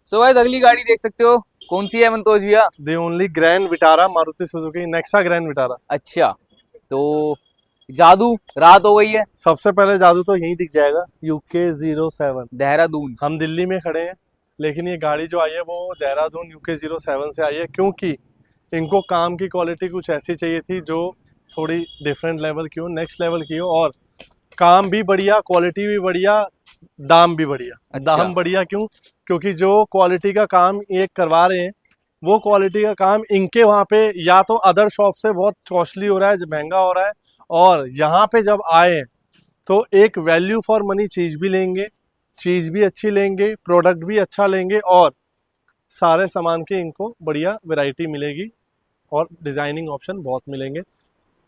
So guys अगली गाड़ी देख सकते हो, कौन सी है मंतोष भैया? The only grand Vitara, Maruti Suzuki Nexa grand Vitara. अच्छा, तो जादू रात हो गई है। सबसे पहले जादू तो यही दिख जाएगा, UK07। देहरादून। हम दिल्ली में खड़े हैं, लेकिन ये गाड़ी जो आई है वो देहरादून UK07 से आई है, क्योंकि इनको काम की क्वालिटी कुछ ऐसी चाहिए थी जो थोड़ी डिफरेंट लेवल की हो, नेक्स्ट लेवल की हो, और काम भी बढ़िया, क्वालिटी भी बढ़िया, दाम भी बढ़िया। अच्छा। दाम बढ़िया क्यों? क्योंकि जो क्वालिटी का काम ये करवा रहे हैं, वो क्वालिटी का काम इनके वहाँ पे या तो अदर शॉप से बहुत कॉस्टली हो रहा है, महंगा हो रहा है, और यहाँ पे जब आए तो एक वैल्यू फॉर मनी चीज़ भी लेंगे, चीज़ भी अच्छी लेंगे, प्रोडक्ट भी अच्छा लेंगे, और सारे सामान की इनको बढ़िया वैरायटी मिलेगी और डिज़ाइनिंग ऑप्शन बहुत मिलेंगे।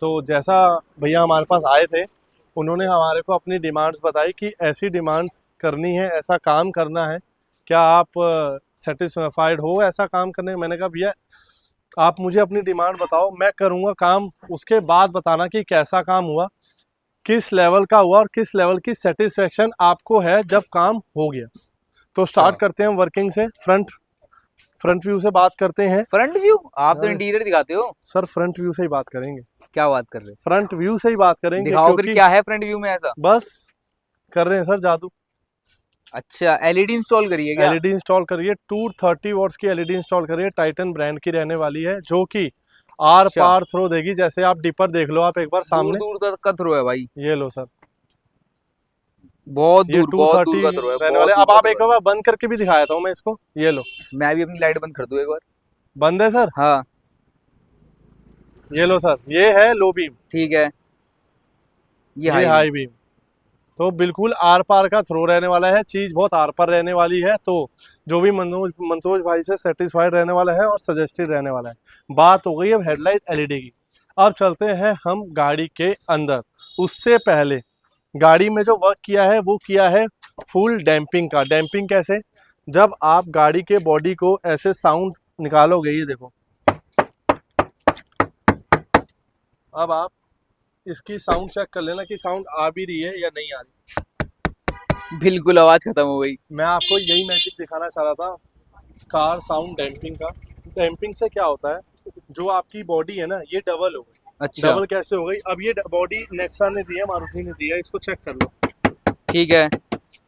तो जैसा भैया हमारे पास आए थे, उन्होंने हमारे को अपनी डिमांड्स बताई कि ऐसी डिमांड्स करनी है, ऐसा काम करना है, क्या आप सेटिस्फाइड हो ऐसा काम करने? मैंने कहा भैया आप मुझे अपनी डिमांड बताओ, मैं करूँगा काम, उसके बाद बताना कि कैसा काम हुआ, किस लेवल का हुआ और किस लेवल की सेटिस्फेक्शन आपको है जब काम हो गया। तो स्टार्ट करते हैं वर्किंग से, फ्रंट व्यू से बात करते हैं। Front view? आप तो इंटीरियर दिखाते हो सर फ्रंट व्यू से ही बात करेंगे। क्या बात कर रहे हो? फ्रंट व्यू से ही बात करेंगे। दिखाओ फिर क्या है फ्रंट व्यू में ऐसा? बस कर रहे हैं सर जादू। अच्छा, एलईडी इंस्टॉल करिए क्या? एलईडी इंस्टॉल करिए, 230 वॉट्स की एलईडी इंस्टॉल करिए, टाइटन ब्रांड की रहने वाली है, जो कि आर पार थ्रो देगी। जैसे आप डिपर देख लो, आप एक बार सामने, दूर दूर तक का थ्रो है भाई। ये लो सर, बहुत ये दूर, बहुत दूर का 230 थ्रो है, रहने बहुत वाले। दूर अब का आप थ्रो एक है। बार बंद करके भी दिखाया था हूँ मैं इसको, ये लो। मैं भी अपनी लाइट बंद कर दूं एक बार। बंद है सर? हाँ ये लो सर, ये है लो बीम, ठीक है, ये ये हाई हाई बीम। तो बिल्कुल आर पार का थ्रो रहने वाला है, चीज बहुत आर पार रहने वाली है। तो जो भी मंतोष भाई से सेटिस्फाइड रहने वाला है और सजेस्टेड रहने वाला है। बात हो गई अब हेडलाइट एलईडी की। अब चलते हैं हम गाड़ी के अंदर। उससे पहले गाड़ी में जो वर्क किया है वो किया है फुल डैम्पिंग का। डैम्पिंग कैसे? जब आप गाड़ी के बॉडी को ऐसे साउंड निकालोगे, ये देखो, अब आप इसकी साउंड चेक कर लेना कि साउंड आ भी रही है या नहीं आ रही। बिल्कुल आवाज खत्म हो गई। मैं आपको यही मैजिक दिखाना चाह रहा था, कार साउंड डैम्पिंग का। डैम्पिंग से क्या होता है, जो आपकी बॉडी है ना, ये डबल हो गई। अच्छा, डबल कैसे हो गई? अब ये बॉडी नेक्सा ने दी है, मारुति ने दी है, इसको चेक कर लो। ठीक है,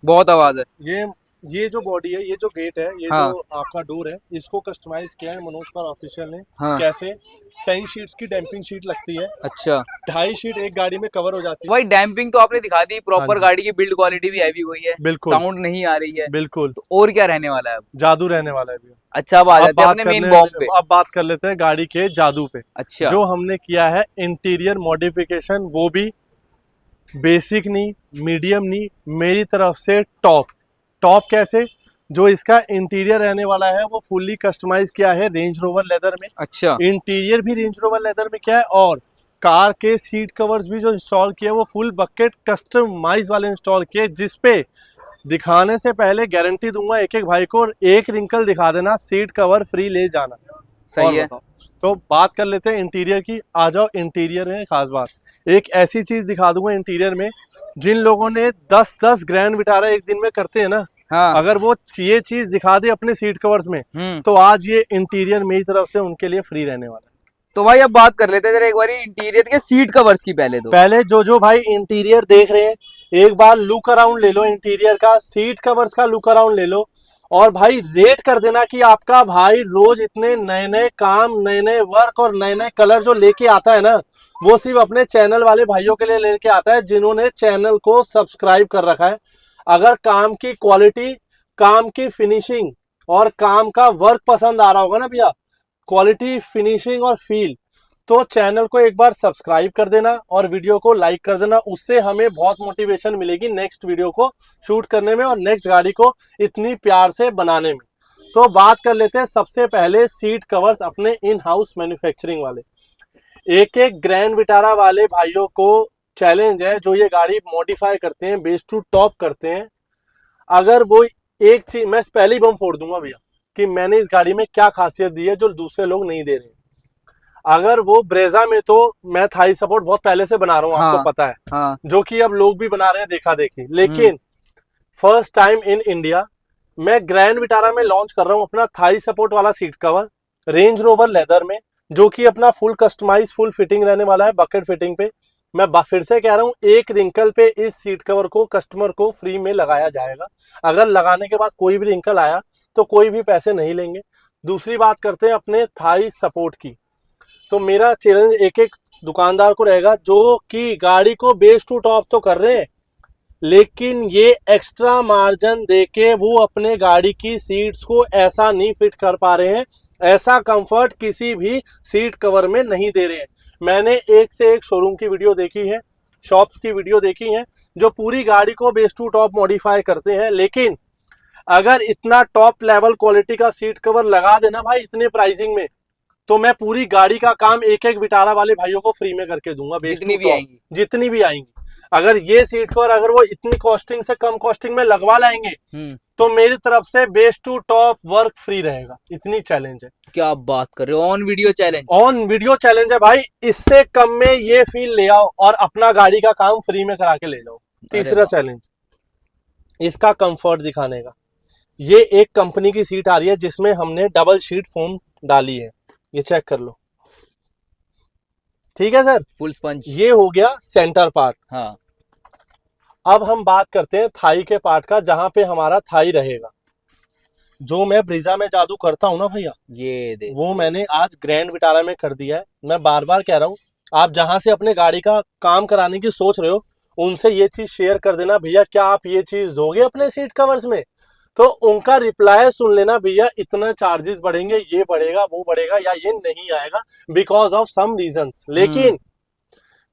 बहुत आवाज है। ये जो बॉडी है, ये जो गेट है, ये हाँ। जो आपका डोर है, इसको कस्टमाइज किया है मनोज पाल ऑफिशियल ने। हाँ। कैसे? 10 शीट्स की डैम्पिंग शीट लगती है। अच्छा, 2.5 शीट एक गाड़ी में कवर हो जाती है। भाई डैम्पिंग तो आपने दिखा दी, हाँ प्रॉपर जी। गाड़ी की बिल्ड क्वालिटी भी हैवी हुई है, बिल्कुल साउंड नहीं आ रही है, बिल्कुल, तो और क्या रहने वाला है अब? जादू रहने वाला है भैया। अच्छा, अब आ जाते हैं अपने मेन बॉम्ब पे। अब बात कर लेते हैं गाड़ी के जादू पे। अच्छा, जो हमने किया है इंटीरियर मॉडिफिकेशन, वो भी बेसिक नहीं, मीडियम नहीं, मेरी तरफ से टॉप। टॉप कैसे? जो इसका इंटीरियर रहने वाला है वो फुल्ली कस्टमाइज किया है रेंज रोवर लेदर में। अच्छा, इंटीरियर भी रेंज रोवर लेदर में किया है, और कार के सीट कवर्स भी जो इंस्टॉल किए वो फुल बकेट कस्टमाइज वाले इंस्टॉल किए, जिसपे दिखाने से पहले गारंटी दूंगा एक एक भाई को, एक रिंकल दिखा देना, सीट कवर फ्री ले जाना। सही है। तो बात कर लेते हैं इंटीरियर की। आ जाओ, इंटीरियर है खास बात। एक ऐसी चीज दिखा दूंगा इंटीरियर में, जिन लोगों ने 10-10 ग्रैंड विटारा एक दिन में करते हैं ना, हाँ। अगर वो ये चीज दिखा दे अपने सीट कवर्स में, तो आज ये इंटीरियर मेरी तरफ से उनके लिए फ्री रहने वाला है। तो भाई अब बात कर लेते हैं जरा एक बार इंटीरियर के सीट कवर्स की। पहले जो भाई इंटीरियर देख रहे हैं, एक बार लुक अराउंड ले लो इंटीरियर का, सीट कवर्स का लुक अराउंड ले लो, और भाई रेट कर देना कि आपका भाई रोज इतने नए नए काम, नए नए वर्क और नए नए कलर जो लेके आता है ना, वो सिर्फ अपने चैनल वाले भाइयों के लिए लेके आता है जिन्होंने चैनल को सब्सक्राइब कर रखा है। अगर काम की क्वालिटी, काम की फिनिशिंग और काम का वर्क पसंद आ रहा होगा ना भैया, क्वालिटी, फिनिशिंग और फील, तो चैनल को एक बार सब्सक्राइब कर देना और वीडियो को लाइक कर देना। उससे हमें बहुत मोटिवेशन मिलेगी नेक्स्ट वीडियो को शूट करने में और नेक्स्ट गाड़ी को इतनी प्यार से बनाने में। तो बात कर लेते हैं सबसे पहले सीट कवर्स अपने इन हाउस मैन्युफैक्चरिंग वाले। एक एक ग्रैंड विटारा वाले भाइयों को चैलेंज है, जो ये गाड़ी मॉडिफाई करते हैं, बेस टू टॉप करते हैं, अगर वो एक चीज मैं पहले ही बम फोड़ दूंगा भैया कि मैंने इस गाड़ी में क्या खासियत दी है जो दूसरे लोग नहीं दे रहे। अगर वो ब्रेजा में, तो मैं थाई सपोर्ट बहुत पहले से बना रहा हूँ, हाँ, आपको पता है, हाँ। जो कि अब लोग भी बना रहे हैं देखा देखी, लेकिन फर्स्ट टाइम इन इंडिया मैं ग्रैंड विटारा में लॉन्च कर रहा हूँ अपना थाई सपोर्ट वाला seat cover range Rover leather में, जो कि अपना फुल कस्टमाइज फुल फिटिंग रहने वाला है, बकेट फिटिंग पे। मैं फिर से कह रहा हूँ, एक रिंकल पे इस सीट कवर को कस्टमर को फ्री में लगाया जाएगा। अगर लगाने के बाद कोई भी रिंकल आया तो कोई भी पैसे नहीं लेंगे। दूसरी बात करते हैं अपने थाई सपोर्ट की। तो मेरा चैलेंज एक एक दुकानदार को रहेगा जो कि गाड़ी को बेस टू टॉप तो कर रहे हैं, लेकिन ये एक्स्ट्रा मार्जिन देके वो अपने गाड़ी की सीट्स को ऐसा नहीं फिट कर पा रहे हैं, ऐसा कंफर्ट किसी भी सीट कवर में नहीं दे रहे हैं। मैंने एक से एक शोरूम की वीडियो देखी है, शॉप्स की वीडियो देखी है, जो पूरी गाड़ी को बेस टू टॉप मॉडिफाई करते हैं, लेकिन अगर इतना टॉप लेवल क्वालिटी का सीट कवर लगा देना भाई इतने प्राइसिंग में, तो मैं पूरी गाड़ी का काम एक एक विटारा वाले भाइयों को फ्री में करके दूंगा, जितनी भी आएंगी, जितनी भी आएंगी। अगर ये सीट कवर अगर वो इतनी कॉस्टिंग से कम कॉस्टिंग में लगवा लाएंगे तो मेरी तरफ से base to top work free रहेगा। इतनी चैलेंज है। क्या बात कर रहे हो, on video challenge, on video challenge है भाई। इससे कम में ये फील ले आओ और अपना गाड़ी का काम फ्री में करा के ले जाओ। तीसरा चैलेंज इसका कंफर्ट दिखाने का। ये एक कंपनी की सीट आ रही है जिसमें हमने डबल शीट फोम डाली है, ये चेक कर लो, ठीक है सर, फुल स्पंज। ये हो गया सेंटर पार्ट। हाँ, अब हम बात करते हैं थाई के पार्ट का, जहां पे हमारा थाई रहेगा। जो मैं ब्रीजा में जादू करता हूं ना भैया, ये देख, वो मैंने आज ग्रैंड विटारा में कर दिया है। मैं बार बार कह रहा हूँ, आप जहां से अपने गाड़ी का काम कराने की सोच रहे हो उनसे ये चीज शेयर कर देना, भैया क्या आप ये चीज दोगे अपने सीट कवर्स में? तो उनका रिप्लाई सुन लेना, भैया इतना चार्जेस बढ़ेंगे, ये बढ़ेगा वो बढ़ेगा, या ये नहीं आएगा बिकॉज ऑफ सम रीजंस। लेकिन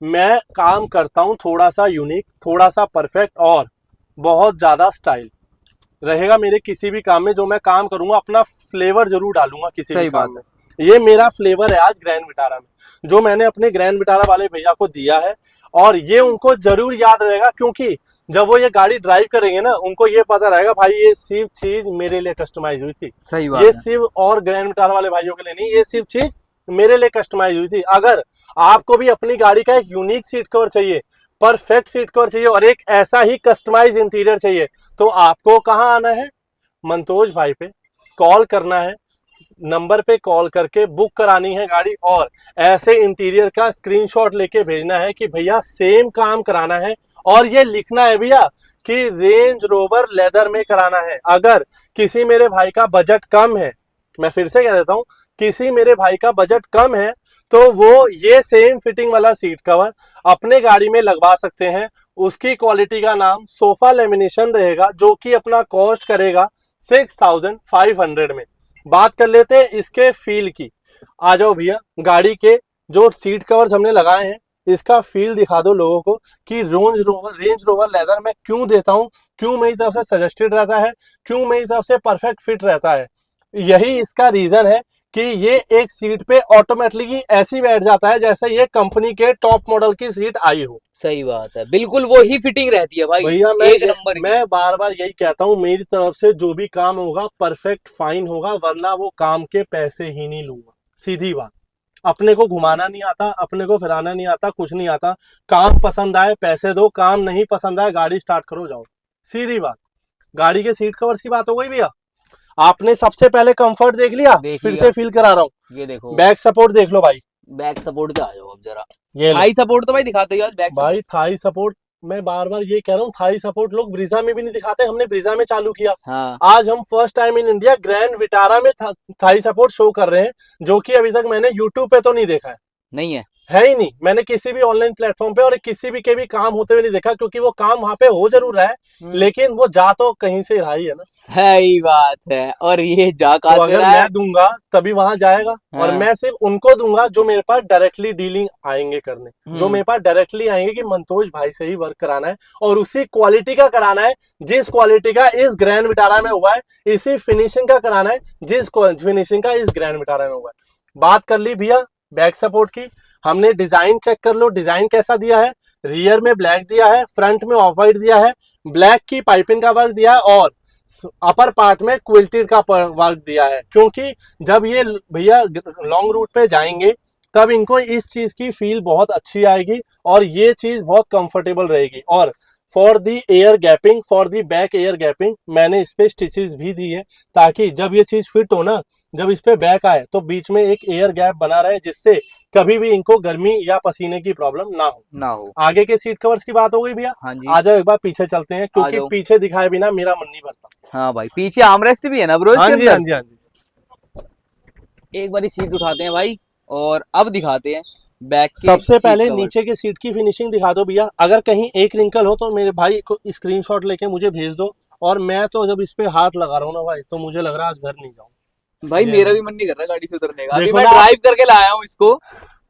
मैं काम करता हूं थोड़ा सा यूनिक, थोड़ा सा परफेक्ट, और बहुत ज्यादा स्टाइल रहेगा मेरे किसी भी काम में। जो मैं काम करूंगा अपना फ्लेवर जरूर डालूंगा किसी भी काम में। ये मेरा फ्लेवर है आज ग्रैंड विटारा में, जो मैंने अपने ग्रैंड विटारा वाले भैया को दिया है, और ये उनको जरूर याद रहेगा, क्योंकि जब वो ये गाड़ी ड्राइव करेंगे ना, उनको ये पता रहेगा भाई ये सिर्फ चीज मेरे लिए कस्टमाइज हुई थी। सही बात ये है। सिर्फ और ग्रैंड विटारा वाले भाइयों के लिए नहीं, ये सिर्फ चीज मेरे लिए कस्टमाइज हुई थी। अगर आपको भी अपनी गाड़ी का एक यूनिक सीट कवर चाहिए, परफेक्ट सीट कवर चाहिए, और एक ऐसा ही कस्टमाइज इंटीरियर चाहिए, तो आपको कहाँ आना है? मंतोज भाई पे कॉल करना है, नंबर पे कॉल करके बुक करानी है गाड़ी, और ऐसे इंटीरियर का स्क्रीनशॉट लेके भेजना है कि भैया सेम काम कराना है, और ये लिखना है भैया कि रेंज रोवर लेदर में कराना है। अगर किसी मेरे भाई का बजट कम है, मैं फिर से कह देता हूं, किसी मेरे भाई का बजट कम है, तो वो ये सेम फिटिंग वाला सीट कवर अपने गाड़ी में लगवा सकते हैं। उसकी क्वालिटी का नाम सोफा लेमिनेशन रहेगा, जो कि अपना कॉस्ट करेगा 6500 में। बात कर लेते हैं इसके फील की। आ जाओ भैया, गाड़ी के जो सीट कवर्स हमने लगाए हैं इसका फील दिखा दो लोगों को कि रेंज रोवर लेदर में क्यों देता हूं, क्यों मेरी तरफ से सजेस्टेड रहता है, क्यों मेरी तरफ से परफेक्ट फिट रहता है। यही इसका रीजन है कि ये एक सीट पे ऑटोमेटिकली ऐसी बैठ जाता है जैसे ये कंपनी के टॉप मॉडल की सीट आई हो। सही बात है, बिल्कुल वो ही फिटिंग रहती है भाई, भैया एक नंबर। मैं बार बार यही कहता हूँ, मेरी तरफ से जो भी काम होगा परफेक्ट फाइन होगा, वरना वो काम के पैसे ही नहीं लूंगा। सीधी बात, अपने को घुमाना नहीं आता, अपने को फिराना नहीं आता, कुछ नहीं आता। काम पसंद आए पैसे दो, काम नहीं पसंद आए गाड़ी स्टार्ट करो जाओ, सीधी बात। गाड़ी के सीट कवर्स की बात हो गई भैया। आपने सबसे पहले कंफर्ट देख लिया, फिर से फील करा रहा हूँ, ये देखो बैक सपोर्ट देख लो भाई। बैक सपोर्ट पे आ जाओ अब जरा। ये थाई सपोर्ट तो भाई दिखाते ही आज, बैक भाई थाई सपोर्ट, मैं बार बार ये कह रहा हूँ, थाई सपोर्ट लोग ब्रीजा में भी नहीं दिखाते, हमने ब्रीजा में चालू किया। हाँ, आज हम first time in India grand Vitara में थाई सपोर्ट शो कर रहे हैं, जो कि अभी तक मैंने यूट्यूब पे तो नहीं देखा है, नहीं है ही नहीं। मैंने किसी भी ऑनलाइन प्लेटफॉर्म पे और किसी भी के भी काम होते हुए नहीं देखा, क्योंकि वो काम वहां पे हो जरूर रहा है, लेकिन वो जा तो कहीं से रहा ही है ना। सही बात है। और ये जा तो अगर मैं दूंगा तभी वहां जाएगा। हाँ। और मैं सिर्फ उनको दूंगा जो मेरे पास डायरेक्टली डीलिंग आएंगे करने, जो मेरे पास डायरेक्टली आएंगे कि मंतोज भाई से ही वर्क कराना है, और उसी क्वालिटी का कराना है जिस क्वालिटी का इस ग्रैंड विटारा में हुआ है, इसी फिनिशिंग का कराना है जिस फिनिशिंग का इस ग्रैंड विटारा में हुआ है। बात कर ली भैया बैक सपोर्ट की, हमने डिजाइन चेक कर लो, डिजाइन कैसा दिया है। रियर में ब्लैक दिया है, फ्रंट में ऑफ वाइट दिया है, ब्लैक की पाइपिंग का वर्क दिया है, और अपर पार्ट में क्विल्टेड का वर्क दिया है, क्योंकि जब ये भैया लॉन्ग रूट पे जाएंगे तब इनको इस चीज की फील बहुत अच्छी आएगी और ये चीज बहुत कंफर्टेबल रहेगी। और for the air gapping, for the back air gapping मैंने इस पे स्टिचेस भी दी है, ताकि जब ये चीज फिट हो ना, जब इस पे बैक आए तो बीच में एक एयर गैप बना रहे, जिससे कभी भी इनको गर्मी या पसीने की प्रॉब्लम ना हो। आगे के सीट कवर्स की बात हो गई भैया। हाँ जी, आ जाओ एक बार पीछे चलते हैं, आ क्योंकि जाओ। पीछे दिखाए बिना मेरा मन नहीं भरता। हाँ भाई, पीछे आर्मरेस्ट भी है ना ब्रो हाँ इसके जी, हाँ अंदर। जी, हाँ जी। एक बारी सीट उठाते हैं भाई, और अब दिखाते हैं बैक के सबसे सीट पहले कवर। नीचे के सीट की फिनिशिंग दिखा दो भैया। अगर कहीं एक रिंकल हो तो मेरे भाई को स्क्रीनशॉट लेके मुझे भेज दो। और मैं तो जब इस पे हाथ लगा रहा हूँ ना भाई, तो मुझे लग रहा है आज घर नहीं जाऊँ। भाई ये मेरा लो। भी मन नहीं कर रहा गाड़ी से उतरने का, अभी देखो मैं ना आप। ड्राइव करके लाया हूँ इसको,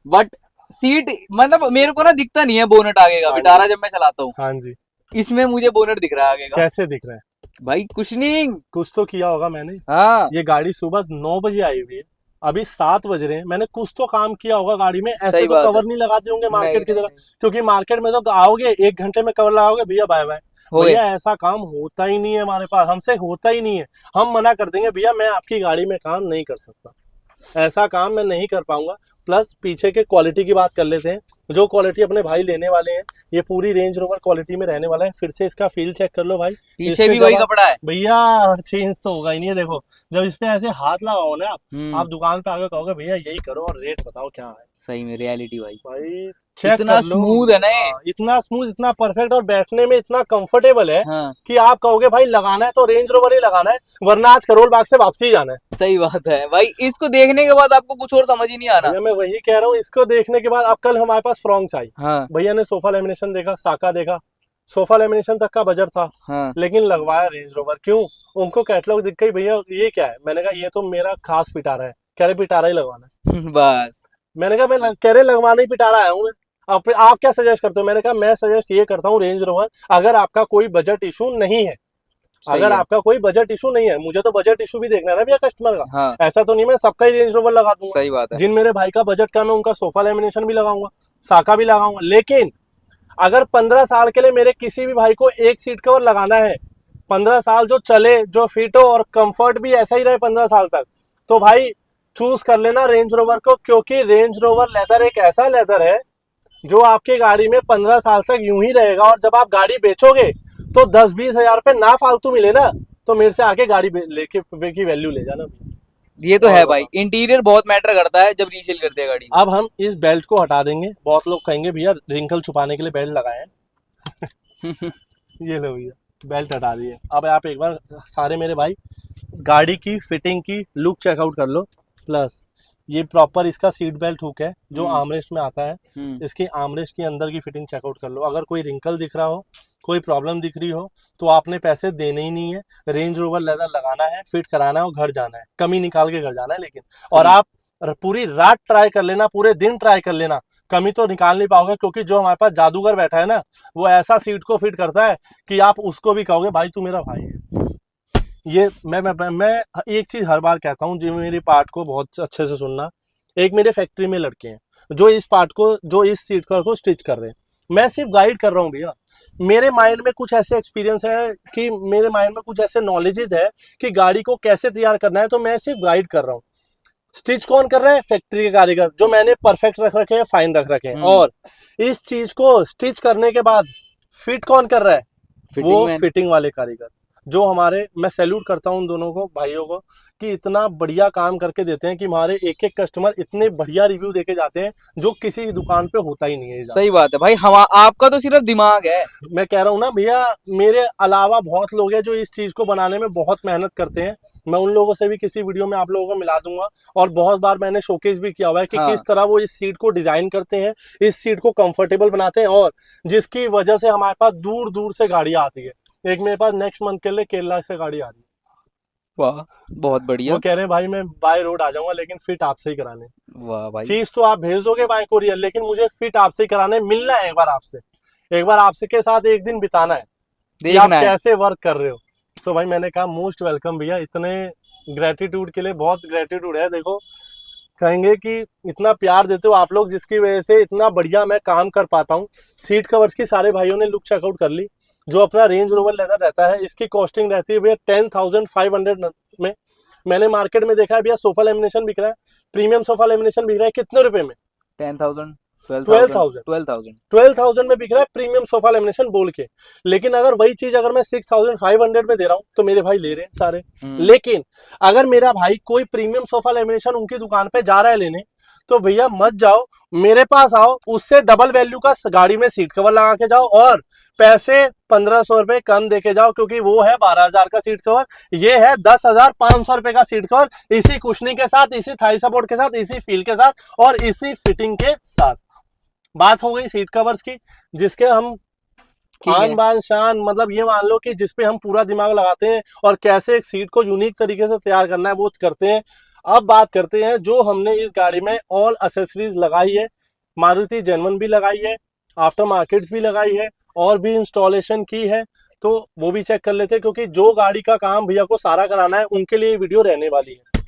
बट सीट मतलब मेरे को ना दिखता नहीं है बोनट आगे का, हाँ जी। विटारा जब मैं चलाता हूँ हाँ जी। इसमें मुझे बोनट दिख रहा है आगे का। कैसे दिख रहा है? भाई कुशनिंग। कुछ तो किया होगा मैंने। हाँ ये गाड़ी सुबह 9 बजे आई हुई है, अभी 7 बज रहे हैं। मैंने कुछ तो काम किया होगा गाड़ी में। ऐसे सही तो बात है। कवर नहीं लगाते होंगे नहीं मार्केट की नहीं तरह, नहीं, क्योंकि मार्केट में तो आओगे 1 घंटे में कवर लगाओगे, भैया बाय बाय। हो गए। भैया ऐसा काम होता ही नहीं है हमारे पास, हमसे होता ही नहीं है। हम मना कर देंगे, भैया मैं आपकी गाड़ी में काम नहीं कर सकता, ऐसा काम मैं नहीं कर पाऊंगा। प्लस पीछे के क्वालिटी की बात कर लेते हैं। जो क्वालिटी अपने भाई लेने वाले हैं, ये पूरी रेंज रोवर क्वालिटी में रहने वाला है। फिर से इसका फील चेक कर लो भाई। इस पीछे पे भी जब वही आप- कपड़ा है। भैया चेंज तो होगा ही नहीं है। देखो, जब इस पे ऐसे हाथ लगाओ ना आप दुकान पे आगे कहोगे भैया यही करो और रेट बताओ क्या है। सही में रियलिटी भाई। भाई चेक इतना कर लो। स्मूथ है ना ये। हाँ, इतना स्मूथ, इतना परफेक्ट, और बैठने में इतना कंफर्टेबल है हाँ कि आप कहोगे भाई लगाना है तो रेंज रोवर ही लगाना है, वरना आज करोल बाग से वापसी जाना है। सही बात है भाई, इसको देखने के बाद आपको कुछ और समझ ही नहीं आना। भैया मैं वही कह रहा हूँ, इसको देखने के बाद अब कल हमारे पास फ्रॉन्क्स आई। हाँ भैया ने सोफा लेमिनेशन देखा, साका देखा, सोफा लेमिनेशन तक का बजट था, हाँ लेकिन लगवाया रेंज रोवर। क्यों? उनको कैटलॉग दिख गई, भैया ये क्या है? मैंने कहा ये तो मेरा खास पिटारा है। कह रहे पिटारा ही लगवाना है। बस। मैंने कहा कह रहे लगवाना ही पिटारा आया हूँ मैं। आप क्या सजेस्ट करते हो? मैंने कहा मैं सजेस्ट ये करता हूँ रेंज रोवर, अगर आपका कोई बजट इशू नहीं है। सही अगर है। आपका कोई बजट इशू नहीं है, मुझे तो बजट इशू भी देखना है ना भैया कस्टमर का। हाँ ऐसा तो नहीं मैं सबका ही रेंज रोवर लगा दूंगा। सही बात है। जिन मेरे भाई का बजट कम है उनका सोफा लेमिनेशन भी लगाऊंगा, साका भी लगाऊंगा। लेकिन अगर 15 साल के लिए मेरे किसी भी भाई को एक सीट कवर लगाना है, 15 साल जो चले, जो फिट हो और कंफर्ट भी ऐसा ही रहे 15 साल तक, तो भाई चूज कर लेना रेंज रोवर को। क्योंकि रेंज रोवर लेदर एक ऐसा लेदर है जो आपकी गाड़ी में 15 साल तक यूं ही रहेगा। और जब आप गाड़ी बेचोगे तो 10-20 हजार रुपए ना फालतू मिले ना, तो मेरे से आके गाड़ी लेके की वैल्यू ले जाना। ये तो और है बताओ। भाई, इंटीरियर बहुत मैटर करता है जब रीसेल करते हैं गाड़ी। अब हम इस बेल्ट को हटा देंगे। बहुत लोग कहेंगे भैया रिंकल छुपाने के लिए बेल्ट लगाए हैं। ये लो भैया बेल्ट हटा दिए। अब आप एक बार सारे मेरे भाई गाड़ी की फिटिंग की लुक चेकआउट कर लो। प्लस ये प्रॉपर इसका सीट बेल्ट हुक है जो आर्मरेस्ट में आता है। इसकी आर्मरेस्ट की अंदर की फिटिंग चेकआउट कर लो। अगर कोई रिंकल दिख रहा हो, कोई प्रॉब्लम दिख रही हो, तो आपने पैसे देने ही नहीं है। रेंज रोवर लेदर लगाना है, फिट कराना है और घर जाना है, कमी निकाल के घर जाना है। लेकिन और आप पूरी रात ट्राई कर लेना, पूरे दिन ट्राई कर लेना, कमी तो निकाल नहीं पाओगे। क्योंकि जो हमारे पास जादूगर बैठा है ना, वो ऐसा सीट को फिट करता है कि आप उसको भी कहोगे भाई तू मेरा भाई है। ये मैं एक चीज हर बार कहता हूँ, जो मेरी पार्ट को बहुत अच्छे से सुनना। एक मेरे फैक्ट्री में लड़के हैं जो इस पार्ट को, जो इस सीट कवर को स्टिच कर रहे हैं। मैं सिर्फ गाइड कर रहा हूँ भैया। मेरे माइंड में कुछ ऐसे एक्सपीरियंस है कि मेरे माइंड में कुछ ऐसे नॉलेजेस है कि गाड़ी को कैसे तैयार करना है, तो मैं सिर्फ गाइड कर रहा हूँ। स्टिच कौन कर रहा है? फैक्ट्री के कारीगर, जो मैंने परफेक्ट रख रखे हैं, फाइन रख रखे हैं। और इस चीज को स्टिच करने के बाद फिट कौन कर रहा है? वो फिटिंग वाले कारीगर, जो हमारे, मैं सैल्यूट करता हूँ उन दोनों को, भाइयों को, कि इतना बढ़िया काम करके देते हैं कि हमारे एक एक कस्टमर इतने बढ़िया रिव्यू देके जाते हैं जो किसी दुकान पे होता ही नहीं है। सही बात है भाई, हम आपका तो सिर्फ दिमाग है। मैं कह रहा हूँ ना भैया, मेरे अलावा बहुत लोग हैं जो इस चीज को बनाने में बहुत मेहनत करते हैं। मैं उन लोगों से भी किसी वीडियो में आप लोगों को मिला दूंगा। और बहुत बार मैंने शोकेस भी किया हुआ है कि किस तरह वो इस सीट को डिजाइन करते हैं, इस सीट को कंफर्टेबल बनाते हैं, और जिसकी वजह से हमारे पास दूर दूर से गाड़ियां आती है। एक मेरे पास नेक्स्ट मंथ के लिए केरला से गाड़ी आ रही है। वाह बहुत बढ़िया। वो कह रहे हैं भाई मैं बाय रोड आ जाऊंगा लेकिन फिट आपसे ही कराने। वाह भाई। चीज तो आप भेज दोगे बाय कोरियर, लेकिन मुझे फिट आपसे ही कराने, मिलना है एक बार आपसे, एक बार आपसे के साथ एक दिन बिताना है कि आप कैसे वर्क कर रहे हो। तो भाई मैंने कहा मोस्ट वेलकम भैया, इतने ग्रेटिट्यूड के लिए बहुत ग्रेटिट्यूड है। देखो, कहेंगे कि इतना प्यार देते हो आप लोग, जिसकी वजह से इतना बढ़िया मैं काम कर पाता हूँ। सीट कवर्स की सारे भाइयों ने लुक चेकआउट कर ली। जो अपना रेंज रोवर लेदर रहता है, इसकी कॉस्टिंग रहती है भैया 10,500 में। मैंने मार्केट में देखा है भैया सोफा लेमिनेशन बिक रहा है, प्रीमियम सोफा लेमिनेशन बिक रहा है कितने रुपए में? 10,000 12,000 12,000 12,000 में बिक रहा है प्रीमियम सोफा लेमिनेशन बोल के। लेकिन अगर वही चीज अगर मैं 6,500 में दे रहा हूँ तो मेरे भाई ले रहे हैं सारे। लेकिन अगर मेरा भाई कोई प्रीमियम सोफा लेमिनेशन उनकी दुकान पे जा रहा है लेने, तो भैया मत जाओ, मेरे पास आओ, उससे डबल वैल्यू का गाड़ी में सीट कवर लगा के जाओ और पैसे 1,500 रुपए कम देके जाओ, क्योंकि वो है 12,000 का सीट कवर, ये है 10,500 रुपए का सीट कवर, इसी कुशनिंग के साथ, इसी थाई सपोर्ट के साथ, इसी फील के साथ और इसी फिटिंग के साथ। बात हो गई सीट कवर्स की, जिसके हम आन बान शान, मतलब ये मान लो कि जिसपे हम पूरा दिमाग लगाते हैं और कैसे एक सीट को यूनिक तरीके से तैयार करना है वो करते हैं। अब बात करते हैं जो हमने इस गाड़ी में ऑल एसेसरीज लगाई है, मारुति जेन्युइन भी लगाई है, आफ्टर मार्केट्स भी लगाई है और भी इंस्टॉलेशन की है, तो वो भी चेक कर लेते हैं, क्योंकि जो गाड़ी का काम भैया को सारा कराना है उनके लिए वीडियो रहने वाली है।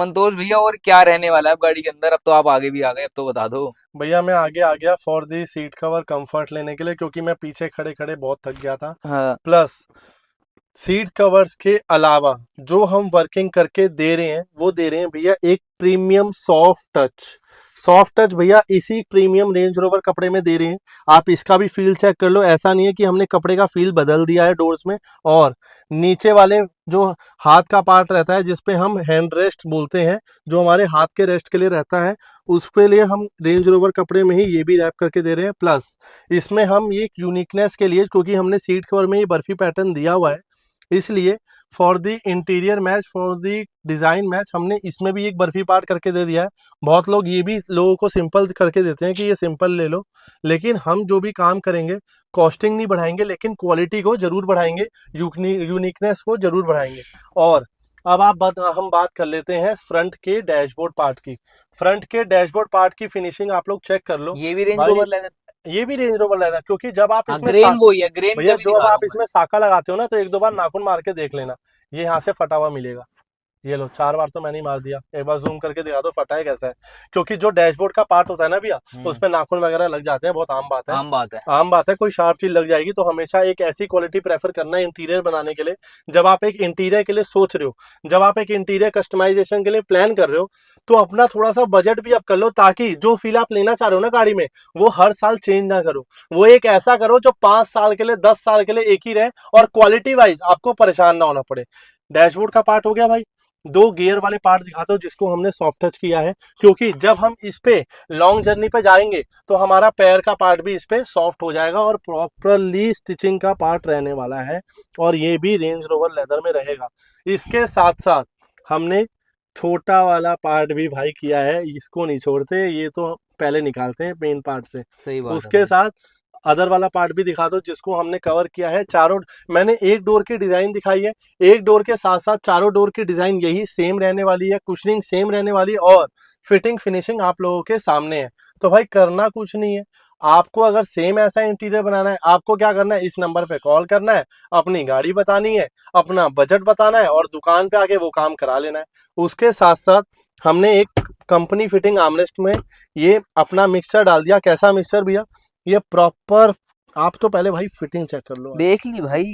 संतोष भैया, और क्या रहने वाला है अब गाड़ी के अंदर? अब तो आप आगे भी आ गए, अब तो बता दो। भैया मैं आगे आ गया for the seat cover comfort लेने के लिए, क्योंकि मैं पीछे खड़े खड़े बहुत थक गया था। हाँ। प्लस सीट कवर्स के अलावा जो हम वर्किंग करके दे रहे हैं वो दे रहे हैं भैया एक premium soft touch. Soft touch भैया इसी प्रीमियम रेंज रोवर कपड़े में दे रहे हैं। आप इसका भी फील चेक कर लो, ऐसा नहीं है कि हमने कपड़े का फील बदल दिया है डोर्स में। और नीचे वाले जो हाथ का पार्ट रहता है, जिसपे हम हैंड रेस्ट बोलते हैं, जो हमारे हाथ के रेस्ट के लिए रहता है, उसके लिए हम रेंज रोवर कपड़े में ही ये भी रैप करके दे रहे हैं। प्लस इसमें हम ये यूनिकनेस के लिए, क्योंकि हमने सीट कवर में ये बर्फी पैटर्न दिया हुआ है, इसलिए for the interior match, for the design match, हमने इसमें भी एक बर्फी पार्ट करके दे दिया है। बहुत लोग ये भी लोगों को सिंपल करके देते हैं कि ये सिंपल ले लो, लेकिन हम जो भी काम करेंगे कॉस्टिंग नहीं बढ़ाएंगे, लेकिन क्वालिटी को जरूर बढ़ाएंगे, यूनिकनेस को जरूर बढ़ाएंगे। और अब हम बात कर लेते हैं फ्रंट के डैशबोर्ड पार्ट की। फ्रंट के डैशबोर्ड पार्ट की फिनिशिंग आप लोग चेक कर लो। ये भी रेंज भाई रोवर लेदर, ये भी रेंज रोवर लेदर, क्योंकि जब आप हाँ इसमें ग्रेन वो ही है, ग्रेन भैया का भी जो अब दिखा रहा आप हूँ मैं। इसमें साका लगाते हो ना, तो एक दो बार नाखून मार के देख लेना, ये यहाँ से फटा हुआ मिलेगा। ये लो, 4 बार तो मैंने ही मार दिया, एक बार जूम करके दिखा दो फटा है कैसा है। क्योंकि जो डैशबोर्ड का पार्ट होता है ना भैया, उस पे नाखून वगैरह लग जाते हैं, बहुत आम बात है। आम बात है। आम बात है, कोई शार्प चीज लग जाएगी। तो हमेशा एक ऐसी क्वालिटी प्रेफर करना है इंटीरियर बनाने के लिए। जब आप एक इंटीरियर के लिए सोच रहे हो, जब आप एक इंटीरियर कस्टमाइजेशन के लिए प्लान कर रहे हो, तो अपना थोड़ा सा बजट भी अप कर लो, ताकि जो फील आप लेना चाह रहे हो ना गाड़ी में, वो हर साल चेंज ना करो। वो एक ऐसा करो जो 5 साल के लिए, 10 साल के लिए एक ही रहे और क्वालिटी वाइज आपको परेशान ना होना पड़े। डैशबोर्ड का पार्ट हो गया भाई। 2 गियर वाले पार्ट दिखाता हूँ जिसको हमने सॉफ्ट टच किया है, क्योंकि जब हम इस पे लॉन्ग जर्नी पे जाएंगे तो हमारा पैर का पार्ट भी इस पे सॉफ्ट हो जाएगा और प्रॉपरली स्टिचिंग का पार्ट रहने वाला है, और ये भी रेंज रोवर लेदर में रहेगा। इसके साथ साथ हमने छोटा वाला पार्ट भी भाई किया है, इसको नहीं छोड़ते, ये तो पहले निकालते हैं मेन पार्ट से। सही बात है उसके भाई। साथ अदर वाला पार्ट भी दिखा दो, जिसको हमने कवर किया है चारों। मैंने एक डोर की डिजाइन दिखाई है, एक डोर के साथ साथ चारों डोर की डिजाइन यही सेम रहने वाली है, कुशनिंग सेम रहने वाली है और फिटिंग फिनिशिंग आप लोगों के सामने है। तो भाई करना कुछ नहीं है, आपको अगर सेम ऐसा इंटीरियर बनाना है, आपको क्या करना है, इस नंबर पे कॉल करना है, अपनी गाड़ी बतानी है, अपना बजट बताना है और दुकान पे आके वो काम करा लेना है। उसके साथ साथ हमने एक कंपनी फिटिंग आर्मरेस्ट में ये अपना मिक्सचर डाल दिया। कैसा मिक्सचर भैया, ये प्रॉपर, आप तो पहले भाई फिटिंग चेक कर लो। देख ली भाई,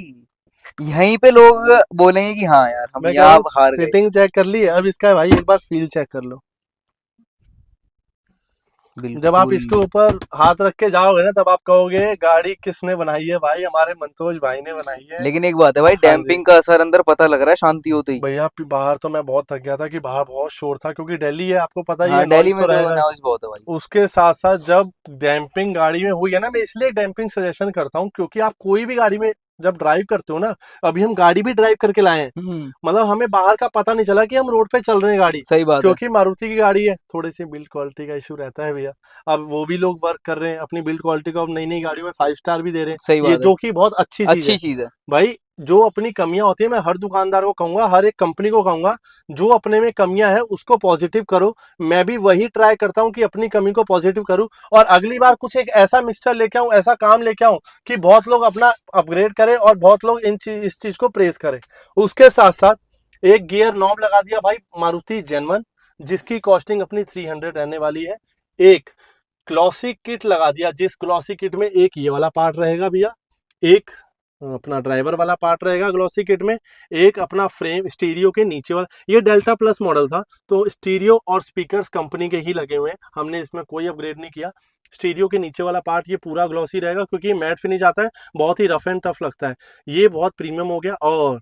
यहीं पे लोग बोलेंगे कि हाँ यार हम मैं कह रहा यहाँ हूँ हार गए। फिटिंग चेक कर ली, अब इसका भाई एक बार फील चेक कर लो। जब आप बिल्कुल। इसके ऊपर हाथ रख के जाओगे ना, तब आप कहोगे गाड़ी किसने बनाई है भाई, हमारे मंतोष भाई ने बनाई है। लेकिन एक बात है भाई, हाँ जी डैम्पिंग का असर अंदर पता लग रहा है शांति होते ही। भैया, बाहर तो मैं बहुत थक गया था कि बाहर बहुत शोर था, क्योंकि दिल्ली है, आपको पता ही हाँ है, दिल्ली नॉइज में तो तो रहेगा। नॉइज बहुत है भाई। उसके साथ साथ जब डैम्पिंग गाड़ी में हुई है ना, मैं इसलिए डैम्पिंग सजेशन करता हूँ, क्योंकि आप कोई भी गाड़ी में जब ड्राइव करते हो ना, अभी हम गाड़ी भी ड्राइव करके लाए हैं, मतलब हमें बाहर का पता नहीं चला कि हम रोड पे चल रहे हैं गाड़ी। सही बात है। क्योंकि मारुति की गाड़ी है, थोड़ी सी बिल्ड क्वालिटी का इशू रहता है भैया। अब वो भी लोग वर्क कर रहे हैं अपनी बिल्ड क्वालिटी को, अब नई नई गाड़ियों में 5 स्टार भी दे रहे सही हैं, ये बात है। जो कि बहुत अच्छी चीज अच्छी है। चीज है। भाई जो अपनी कमियां होती है, मैं हर दुकानदार को कहूंगा, हर एक कंपनी को कहूंगा, जो अपने में कमियां है उसको पॉजिटिव करो। मैं भी वही ट्राई करता हूं कि अपनी कमी को पॉजिटिव करूं और अगली बार कुछ एक ऐसा मिक्सचर लेके आऊं, ऐसा काम लेके आऊं कि बहुत लोग अपना अपग्रेड करें और बहुत लोग इस चीज को प्रेज करें। उसके साथ साथ एक गियर नॉब लगा दिया भाई मारुति जेन्युइन, जिसकी कॉस्टिंग अपनी 300 रहने वाली है। एक ग्लॉसी किट लगा दिया, जिस ग्लॉसी किट में एक ये वाला पार्ट रहेगा भैया, एक अपना ड्राइवर वाला पार्ट रहेगा ग्लॉसी किट में, एक अपना फ्रेम स्टीरियो के नीचे वाला। ये डेल्टा प्लस मॉडल था तो स्टीरियो और स्पीकर्स कंपनी के ही लगे हुए हैं, हमने इसमें कोई अपग्रेड नहीं किया। स्टीरियो के नीचे वाला पार्ट ये पूरा ग्लॉसी रहेगा क्योंकि ये मैट फिनिश आता है, बहुत ही रफ एंड टफ लगता है, ये बहुत प्रीमियम हो गया। और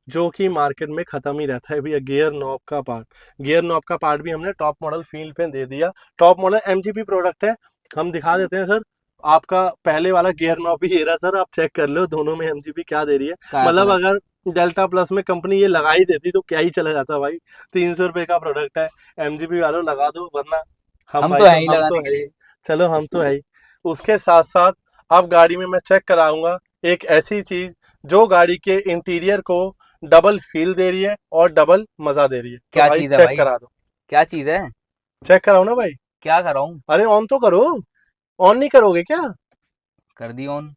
जो कि मार्केट में खत्म ही रहता है भैया, गियर नॉब का पार्ट। गियर नॉब का पार्ट भी हमने टॉप मॉडल फील्ड पे दे दिया। टॉप मॉडल एमजीपी प्रोडक्ट है, हम दिखा देते हैं सर। आपका पहले वाला गियर नॉब भी ये रहा सर, आप चेक कर लो दोनों में एमजीपी क्या दे रही है। क्या मतलब है? अगर डेल्टा प्लस में कंपनी ये लगा ही देती तो क्या ही चला जाता भाई, 300 रुपए का प्रोडक्ट है, एमजीपी वालों लगा दो, वरना हम हम भाई तो है ही साहब हम लगाने तो के है लिए। ही। चलो हम तो है ही। उसके साथ साथ अब गाड़ी में मैं चेक कराऊंगा एक ऐसी चीज जो गाड़ी के इंटीरियर को डबल फील दे रही है और डबल मजा दे रही है, तो क्या भाई चीज है चेक भाई? करा दो। क्या चीज है? चेक कराओ ना भाई। क्या कर रहा हूँ? अरे ऑन तो करो, ऑन नहीं करोगे क्या? कर दी ऑन।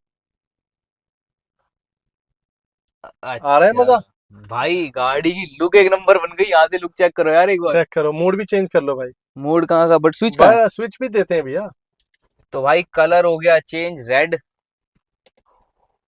आ रहा है अच्छा। मजा? भाई गाड़ी की लुक एक नंबर बन गई, यहाँ से लुक चेक करो यार एक बार। चेक करो, मोड भी चेंज कर लो भाई। मोड कहाँ का, बट स्विच कहाँ है? भाई स्विच भी देते हैं भैया। तो भाई कलर हो गया चेंज, रेड,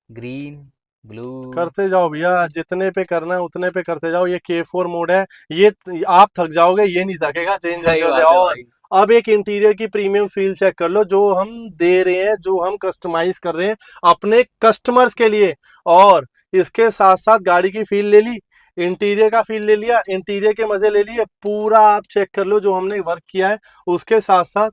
ग्रीन, ब्लू। करते जाओ भैया, जितने पे करना है उतने पे करते जाओ। ये K4 मोड है, ये आप थक जाओगे, ये नहीं थकेगा चेंज सही होते होते। बात है और भाई। अब एक इंटीरियर की प्रीमियम फील चेक कर लो जो हम दे रहे हैं, जो हम कस्टमाइज कर रहे हैं अपने कस्टमर्स के लिए। और इसके साथ साथ गाड़ी की फील ले ली, इंटीरियर का फील ले लिया, इंटीरियर के मजे ले लिए, पूरा आप चेक कर लो जो हमने वर्क किया है। उसके साथ साथ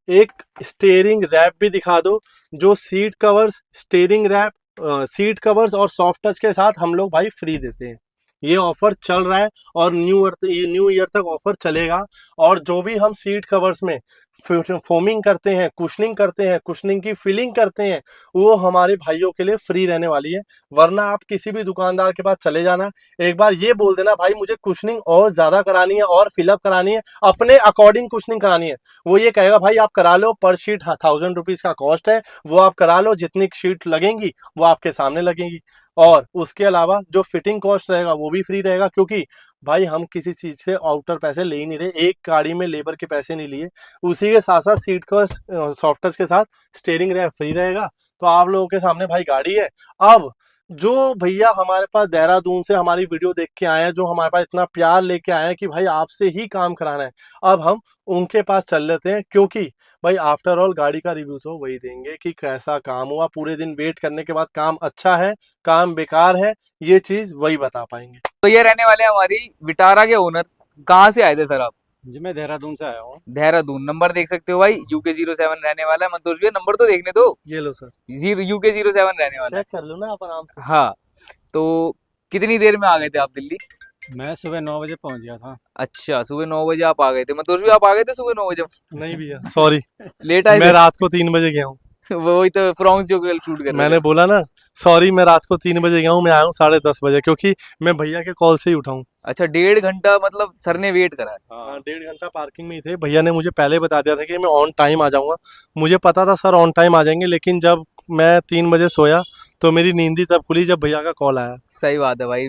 एक स्टेयरिंग रैप भी दिखा दो, जो seat covers, steering wrap, seat covers और सॉफ्ट टच के साथ हम लोग भाई फ्री देते हैं। ये ऑफर चल रहा है और न्यू ईयर तक ऑफर चलेगा। और जो भी हम सीट कवर्स में फोमिंग करते हैं, कुशनिंग करते हैं, कुशनिंग की फिलिंग करते हैं, वो हमारे भाइयों के लिए फ्री रहने वाली है। वरना आप किसी भी दुकानदार के पास चले जाना, एक बार ये बोल देना भाई मुझे कुशनिंग और ज्यादा करानी है और फिलअप करानी है, अपने अकॉर्डिंग कुशनिंग करानी है, वो ये कहेगा भाई आप करा लो, पर शीट 1000 रुपीज का कॉस्ट है, वो आप करा लो, जितनी शीट लगेंगी वो आपके सामने लगेंगी। और उसके अलावा जो फिटिंग कॉस्ट रहेगा वो भी फ्री रहेगा, क्योंकि भाई हम किसी चीज से आउटर पैसे ले ही नहीं रहे, एक गाड़ी में लेबर के पैसे नहीं लिए। उसी के साथ साथ सीट कॉस्ट, सॉफ्ट टच के साथ स्टेयरिंग फ्री रहेगा। तो आप लोगों के सामने भाई गाड़ी है। अब जो भैया हमारे पास देहरादून से हमारी वीडियो देख के आए हैं, जो हमारे पास इतना प्यार लेके आए हैं कि भाई आपसे ही काम कराना है, अब हम उनके पास चल लेते हैं। क्योंकि भाई आफ्टर ऑल गाड़ी का रिव्यू तो वही देंगे कि कैसा काम हुआ, पूरे दिन वेट करने के बाद काम अच्छा है, काम बेकार है, ये चीज वही बता पाएंगे। तो ये रहने वाले हैं हमारी विटारा के ओनर। कहाँ से आए थे सर आप? जी मैं देहरादून से आया हूँ। देहरादून। नंबर देख सकते हो भाई, UK07 रहने वाला है। मंतोष भैया नंबर तो देखने दो। ये लो सर, UK07 रहने वाला है। चेक कर लो ना आप आराम से। हाँ। तो कितनी देर में आ गए थे आप दिल्ली? मैं सुबह 9 बजे पहुंच गया था। अच्छा, सुबह 9 बजे आप आ गए थे। मंतोष भैया आप आ गए थे सुबह 9 बजे? नहीं भैया सॉरी, लेट आए मैं थे? रात को 3 बजे गया हूँ। वही तो फ्रॉन्स जो शूट कर रहे मैंने थे। बोला ना, सॉरी मैं रात को 3 बजे गया हूँ, मैं आया हूँ 10:30 बजे, क्योंकि मैं भैया के कॉल से ही उठा हूँ। अच्छा, 1.5 घंटा मतलब सर ने वेट करा है। हाँ 1.5 घंटा पार्किंग में ही थे। भैया ने मुझे पहले बता दिया था कि मैं ऑन टाइम आ जाऊंगा। मुझे पता था सर ऑन टाइम आ जाएंगे, लेकिन जब मैं 3 बजे सोया तो मेरी नींद ही तब खुली जब भैया का कॉल आया। सही बात है भाई,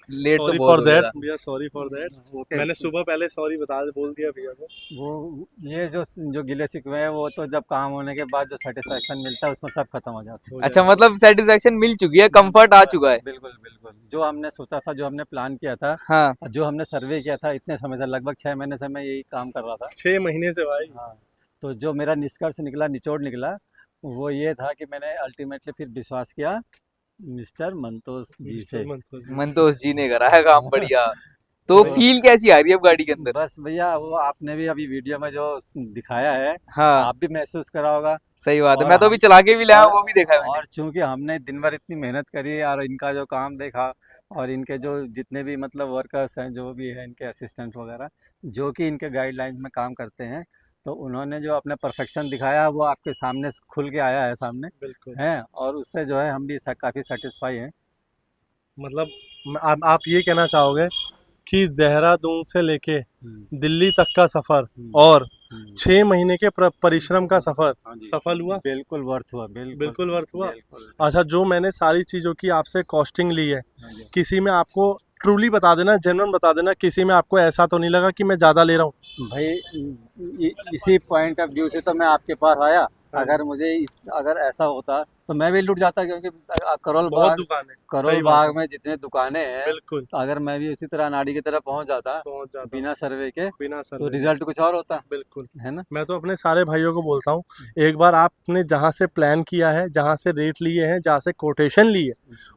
लेट तो सॉरी बहुत फॉर हो गया दैट था। भैया, सॉरी फॉर दैट। ओके। मैंने सुबह पहले सॉरी बोल दिया भैया को। वो ये जो गिले शिकवे हैं वो तो जब काम होने के बाद जो सेटिस्फेक्शन मिलता है उसमें सब खत्म हो जाता है। अच्छा, मतलब सेटिस्फेक्शन मिल चुकी है, कंफर्ट आ चुका है। बिल्कुल बिल्कुल, जो हमने सोचा था, जो हमने प्लान किया था हाँ। और जो हमने सर्वे किया था इतने समय से, लगभग 6 महीने से मैं यही काम कर रहा था। 6 महीने से भाई। हाँ, तो जो मेरा निष्कर्ष निकला, निचोड़ निकला, वो ये था कि मैंने अल्टीमेटली फिर विश्वास किया मिस्टर मंतोष जी से। मंतोष जी ने करा है काम बढ़िया। तो तो फील कैसी आ रही है अब गाड़ी के अंदर? बस भैया, वो आपने भी अभी वीडियो में जो दिखाया है हाँ, आप भी महसूस करा होगा। सही बात है। और मैं तो अभी हम चला के भी लाया हूँ, और वो भी देखा है मैंने। और चूंकि हमने दिन भर इतनी मेहनत करी है और इनका जो काम देखा, और इनके जो जितने भी मतलब वर्कर्स हैं, जो भी है इनके असिस्टेंट वगैरह, जो कि इनके गाइडलाइंस में काम करते हैं, तो उन्होंने जो अपना परफेक्शन दिखाया वो आपके सामने खुल के आया है सामने बिल्कुल। हैं, और उससे जो है हम भी काफ़ी सेटिस्फाई हैं। मतलब आप ये कहना चाहोगे कि देहरादून से लेके हम्म, दिल्ली तक का सफर हम्म, और हम्म। 6 महीने के परिश्रम का सफर हाँ जी, सफल हुआ? बिल्कुल वर्थ हुआ, बिल्कुल बिल्कुल वर्थ हुआ। बिल्कुल। अच्छा, जो मैंने सारी चीज़ों की आपसे कॉस्टिंग ली है, हाँ जी। किसी में आपको ट्रूली बता देना, जेन्युइन बता देना, किसी में आपको ऐसा तो नहीं लगा कि मैं ज़्यादा ले रहा हूँ? भाई इसी पॉइंट ऑफ व्यू से तो मैं आपके पास आया अगर मुझे अगर ऐसा होता तो मैं भी लुट जाता, क्योंकि करोल बहुत बाग दुकान है, करोल सही बात बाग है, में जितने दुकानें हैं, बिल्कुल तो अगर मैं भी उसी तरह नाड़ी की तरह पहुंच जाता बिना सर्वे के, बिना तो सर्वे रिजल्ट कुछ और होता, बिल्कुल। है ना। मैं तो अपने सारे भाइयों को बोलता हूँ, एक बार आपने जहाँ से प्लान किया है, जहाँ से रेट लिए हैं, जहाँ से कोटेशन ली है,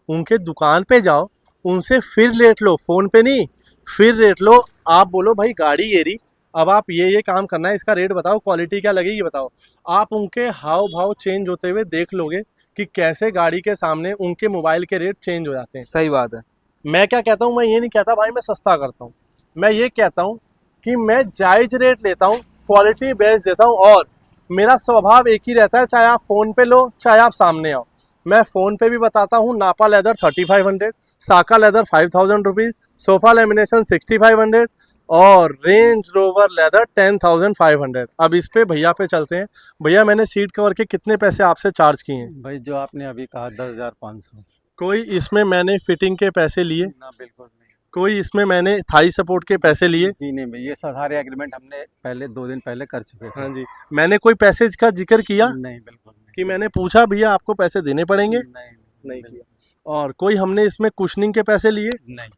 उनके दुकान पे जाओ, उनसे फिर रेट लो, फोन पे नहीं, फिर रेट लो। आप बोलो भाई गाड़ी ये रही, अब आप ये काम करना है, इसका रेट बताओ, क्वालिटी क्या लगेगी बताओ। आप उनके हाव भाव चेंज होते हुए देख लोगे कि कैसे गाड़ी के सामने उनके मोबाइल के रेट चेंज हो जाते हैं। सही बात है। मैं क्या कहता हूँ, मैं ये नहीं कहता भाई मैं सस्ता करता हूँ, मैं ये कहता हूँ कि मैं जायज रेट लेता हूँ, क्वालिटी बेस्ड देता हूँ, और मेरा स्वभाव एक ही रहता है, चाहे आप फ़ोन पे लो चाहे आप सामने आओ। मैं फ़ोन पे भी बताता हूँ, नापा लेदर 3500, साका लेदर 5000 रुपीज़, सोफ़ा लेमिनेशन 6500 और रेंज रोवर लेदर 10500। अब इस पे भैया पे चलते हैं। भैया मैंने सीट कवर के कितने पैसे आपसे चार्ज किए हैं? भाई जो आपने अभी कहा 10,500। कोई इसमें मैंने फिटिंग के पैसे लिए, ना बिल्कुल नहीं। कोई इसमें मैंने थाई सपोर्ट के पैसे लिए? जी नहीं भाई, ये सारे एग्रीमेंट हमने पहले 2 दिन पहले कर चुके थे। हाँ जी। मैंने कोई पैसेज का जिक्र किया नहीं बिल्कुल नहीं। कि मैंने पूछा भैया आपको पैसे देने पड़ेंगे? नहीं किया। और कोई हमने इसमें कुशनिंग के पैसे लिए, नहीं।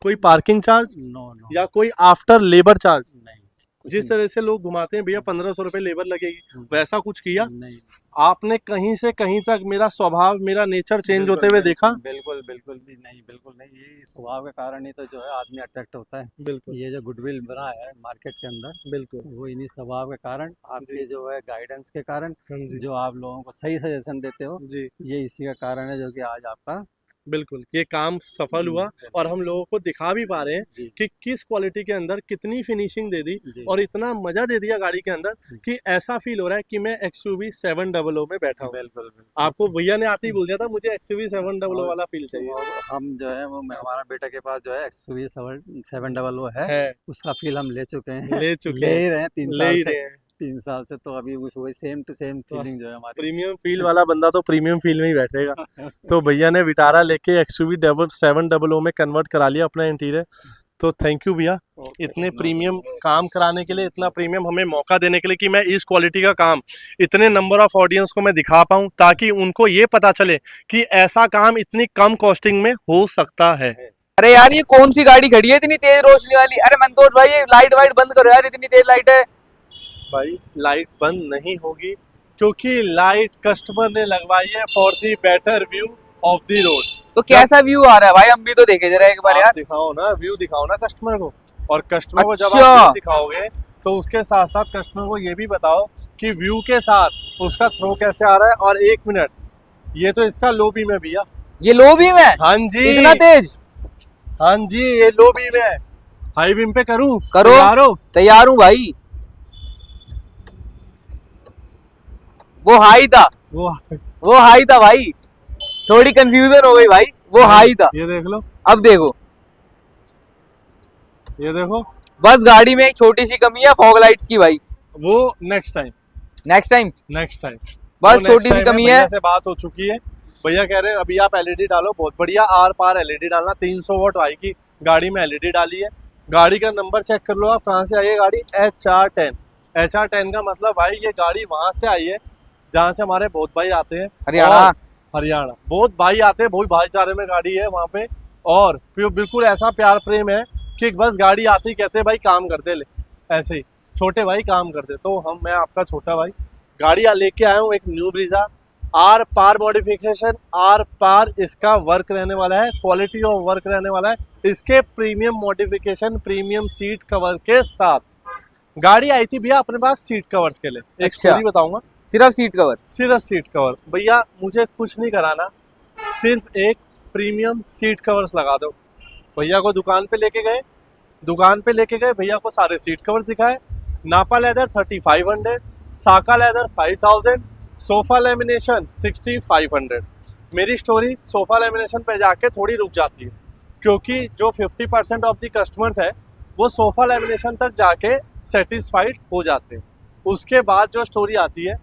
कोई पार्किंग चार्ज नो नो या कोई आफ्टर लेबर चार्ज? नहीं। जिस तरह से लोग घुमाते हैं भैया 1500 रुपये लेबर लगेगी, वैसा कुछ किया? नहीं। आपने कहीं से कहीं तक मेरा स्वभाव, मेरा नेचर चेंज होते हुए देखा? बिल्कुल बिल्कुल भी नहीं, बिल्कुल नहीं। ये स्वभाव के कारण ही तो जो है आदमी अट्रैक्ट होता है। बिल्कुल ये जो गुडविल बना है मार्केट के अंदर, बिल्कुल। वो इन्हीं स्वभाव के कारण, आपके जो है गाइडेंस के कारण, हाँ जी जो आप लोगों को सही सजेशन देते हो, जी, ये इसी का कारण है जो कि आज आपका बिल्कुल ये काम सफल हुआ, और हम लोगों को दिखा भी पा रहे हैं जी कि किस क्वालिटी के अंदर कितनी फिनिशिंग दे दी, जी और इतना मजा दे दिया गाड़ी के अंदर कि ऐसा फील हो रहा है कि मैं XUV 700 में बैठा हूँ। बिल्कुल बिल्कुल। आपको भैया ने आते ही बोल दिया था मुझे XUV 700 वाला फील चाहिए। और हम जो है वो हमारा बेटा के पास जो है XUV 700 है, उसका फील हम ले चुके हैं, ले चुके ले हैं, ही रहे हैं 3 ले साल ही से। रहे हैं। 3 साल से तो अभी वही सेम टू सेम फीलिंग जो है हमारी। प्रीमियम फील वाला बंदा तो प्रीमियम फील में ही बैठेगा। तो भैया ने विटारा लेके XUV 700 में कन्वर्ट करा लिया अपना इंटीरियर। तो थैंक यू भैया इतने प्रीमियम काम कराने के लिए, इतना प्रीमियम हमें मौका देने के लिए कि मैं इस क्वालिटी का काम इतने नंबर ऑफ ऑडियंस को मैं दिखा पाऊँ, ताकि उनको ये पता चले कि ऐसा काम इतनी कम कॉस्टिंग में हो सकता है। अरे यार ये कौन सी गाड़ी खड़ी है इतनी तेज रोशनी वाली? अरे मंतोष भाई ये लाइट वाइट बंद करो यार, इतनी तेज लाइट है। भाई लाइट बंद नहीं होगी, क्योंकि लाइट कस्टमर ने लगवाई है for the better view of the road. तो कैसा व्यू आ रहा है भाई, हम भी तो देखे जरा एक बार यार। दिखाओ ना व्यू, दिखाओ ना कस्टमर को, और कस्टमर को जब अच्छा। आप व्यू दिखाओगे तो उसके साथ साथ कस्टमर को ये भी बताओ कि व्यू के साथ उसका थ्रो कैसे आ रहा है। और 1 मिनट, ये तो इसका लो बीम है भैया। ये लो बीम है? हाँ जी, इतना तेज? हाँ जी ये लो बीम है। हाई बीम पे करूं? करो। तैयार हो? तैयार हूँ भाई। वो हाई था, वो हाई था भाई, थोड़ी कंफ्यूजन हो गई भाई, वो हाई था। ये देख लो, अब देखो, ये देखो। बस गाड़ी में एक छोटी सी कमी है फॉग लाइट्स की भाई। वो next time, next time next time बस छोटी सी कमी है। भैया से बात हो चुकी है, भैया कह रहे हैं अभी आप LED डालो, बहुत बढ़िया। आर पार LED डालना, 300 वाट आएगी गाड़ी में। LED डाली है, गाड़ी का नंबर चेक कर लो आप, कहाँ से आई है गाड़ी? HR10। HR10 का मतलब भाई ये गाड़ी वहां से आई है जहाँ से हमारे बहुत भाई आते हैं, हरियाणा। हरियाणा बहुत भाई आते हैं, बहुत भाईचारे में गाड़ी है वहाँ पे। और फिर बिल्कुल ऐसा प्यार प्रेम है कि बस गाड़ी आती ही कहते भाई काम करते ले, ऐसे ही छोटे भाई काम करते। तो मैं आपका छोटा भाई गाड़ी लेके आया हूँ, एक न्यू ब्रीजा आर पार मॉडिफिकेशन। आर पार इसका वर्क रहने वाला है, क्वालिटी ऑफ वर्क रहने वाला है इसके premium modification, premium seat cover के साथ। गाड़ी आई थी भैया अपने पास सीट कवर्स के लिए, एक अच्छा। स्टोरी बताऊंगा। सिर्फ सीट कवर? सिर्फ सीट कवर भैया, मुझे कुछ नहीं कराना, सिर्फ एक प्रीमियम सीट कवर्स लगा दो। भैया को दुकान पे लेके गए, भैया को सारे सीट कवर्स दिखाए। नापा लेदर 3500, साका लेदर 5000, सोफा लेमिनेशन 6500। मेरी स्टोरी सोफा लेमिनेशन पे जाके थोड़ी रुक जाती है, क्योंकि जो 50% ऑफ द कस्टमर्स है वो सोफा लेमिनेशन तक जाके सेटिस्फाइड हो जाते हैं। उसके बाद जो स्टोरी आती है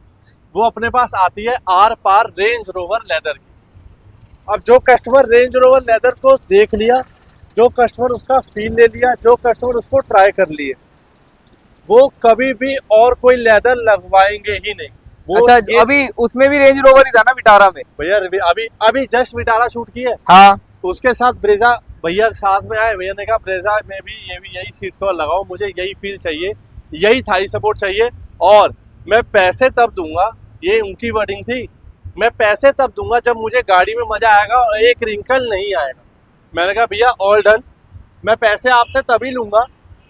वो अपने पास आती है आर पार रेंज रोवर लेदर की। अब जो कस्टमर रेंज रोवर लेदर को देख लिया, जो कस्टमर उसका फील ले लिया, जो कस्टमर उसको ट्राई कर लिए, वो कभी भी और कोई लेदर लगवाएंगे ही नहीं। अच्छा अभी उसमें भी रेंज रोवर ही था ना विटारा में? भैया अभी अभी जस्ट विटारा शूट की है, हाँ उसके साथ ब्रेजा भैया साथ में आए। भैया ने कहा ब्रेजा में भी यही सीट कवर लगाओ, मुझे यही फील चाहिए, यही थाई सपोर्ट चाहिए, और मैं पैसे तब दूंगा, ये उनकी वर्डिंग थी, मैं पैसे तब दूंगा जब मुझे गाड़ी में मजा आएगा और एक रिंकल नहीं आएगा। मैंने कहा भैया ऑल डन, मैं पैसे आपसे तभी लूंगा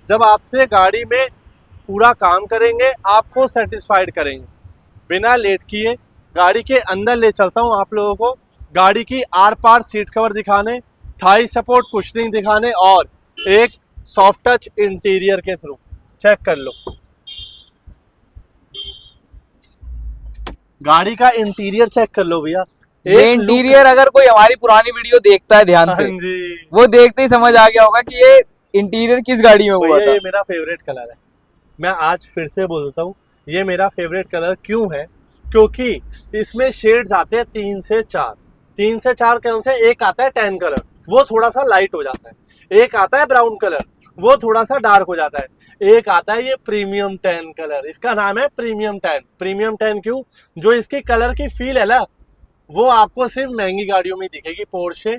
जब आपसे गाड़ी में पूरा काम करेंगे, आपको सेटिस्फाइड करेंगे। बिना लेट किए गाड़ी के अंदर ले चलता हूँ आप लोगों को, गाड़ी की आर पार सीट कवर दिखाने, थाई सपोर्ट कुशनिंग दिखाने, और एक सॉफ्ट टच इंटीरियर के थ्रू। चेक कर लो गाड़ी का इंटीरियर, चेक कर लो भैया। ये इंटीरियर अगर कोई हमारी पुरानी वीडियो देखता है ध्यान से, वो देखते ही समझ आ गया होगा कि ये इंटीरियर किस गाड़ी में हुआ था। ये मेरा फेवरेट कलर है, मैं आज फिर से बोलता हूँ, ये मेरा फेवरेट कलर क्यों है, क्योंकि इसमें शेड्स आते हैं 3 से 4। 3 से 4 कौन से? एक आता है टैन कलर, वो थोड़ा सा लाइट हो जाता है, एक आता है ब्राउन कलर, वो थोड़ा सा डार्क हो जाता है, एक आता है ये प्रीमियम टैन कलर, इसका नाम है प्रीमियम टैन। प्रीमियम टैन क्यों? जो इसकी कलर की फील है ना, वो आपको सिर्फ महंगी गाड़ियों में दिखेगी, पोर्शे,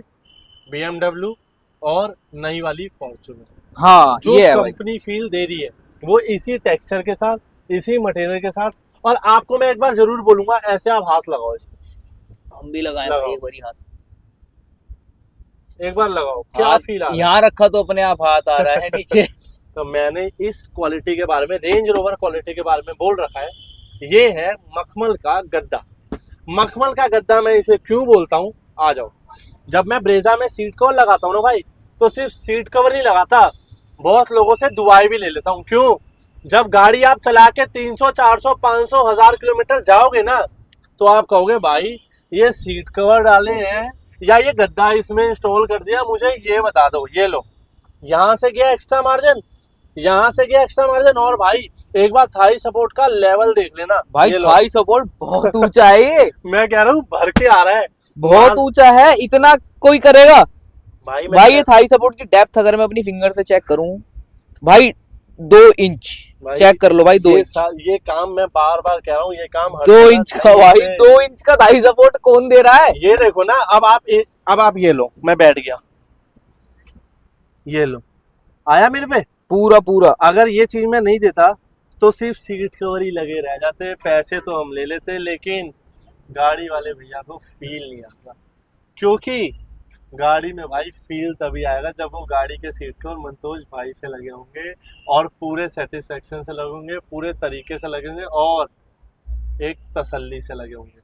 BMW और नई वाली फॉर्च्यूनर। हाँ जो ये है कंपनी फील दे रही है वो इसी टेक्सचर के साथ, इसी मटेरियल के साथ। और आपको मैं एक बार जरूर बोलूंगा, ऐसे आप हाथ लगाओ इसमें, हम भी लगाए लगाओ। एक बारी हाथ, एक बार लगाओ, क्या फील आ रहा है? यहाँ रखा तो अपने आप हाथ आ रहा है नीचे। तो मैंने इस क्वालिटी के बारे में, रेंज रोवर क्वालिटी के बारे में बोल रखा है। ये है मखमल का गद्दा। मखमल का गद्दा मैं इसे क्यों बोलता हूँ, आ जाओ। जब मैं ब्रेजा में सीट कवर लगाता हूँ ना भाई, तो सिर्फ सीट कवर नहीं लगाता, बहुत लोगों से दुआएं भी ले लेता हूँ। क्यों? जब गाड़ी आप चला के 300, 400, 500, 1000 किलोमीटर जाओगे ना, तो आप कहोगे भाई ये सीट कवर डाले हैं या ये गद्दा इसमें इंस्टॉल कर दिया, मुझे ये बता दो। ये लो, यहाँ से गया एक्स्ट्रा मार्जिन, यहाँ से गया एक्स्ट्रा मार्जिन, और भाई एक बार थाई सपोर्ट का लेवल देख लेना भाई, थाई सपोर्ट बहुत ऊंचा है ये। मैं कह रहा हूँ भर के आ रहा है, बहुत ऊंचा है, इतना कोई करेगा भाई ये थाई सपोर्ट की डेप्थ अगर मैं अपनी फिंगर से चेक करूं भाई 2 इंच चेक कर लो भाई, 2 इंच। ये काम मैं बार बार कह रहा हूँ, ये काम 2 इंच का भाई, 2 इंच का थाई सपोर्ट कौन दे रहा है? ये देखो ना, अब आप ये लो, मैं बैठ गया, ये लो, आया मेरे पे पूरा। अगर ये चीज मैं नहीं देता तो सिर्फ सीट कवर ही लगे रह जाते, पैसे तो हम ले लेते, लेकिन गाड़ी वाले भैया को फील नहीं आता। क्योंकि गाड़ी में भाई फील तभी आएगा जब वो गाड़ी के सीट कवर मंतोष भाई से लगे होंगे, और पूरे सेटिस्फेक्शन से लगे होंगे, पूरे तरीके से लगे होंगे, और एक तसल्ली से लगे होंगे।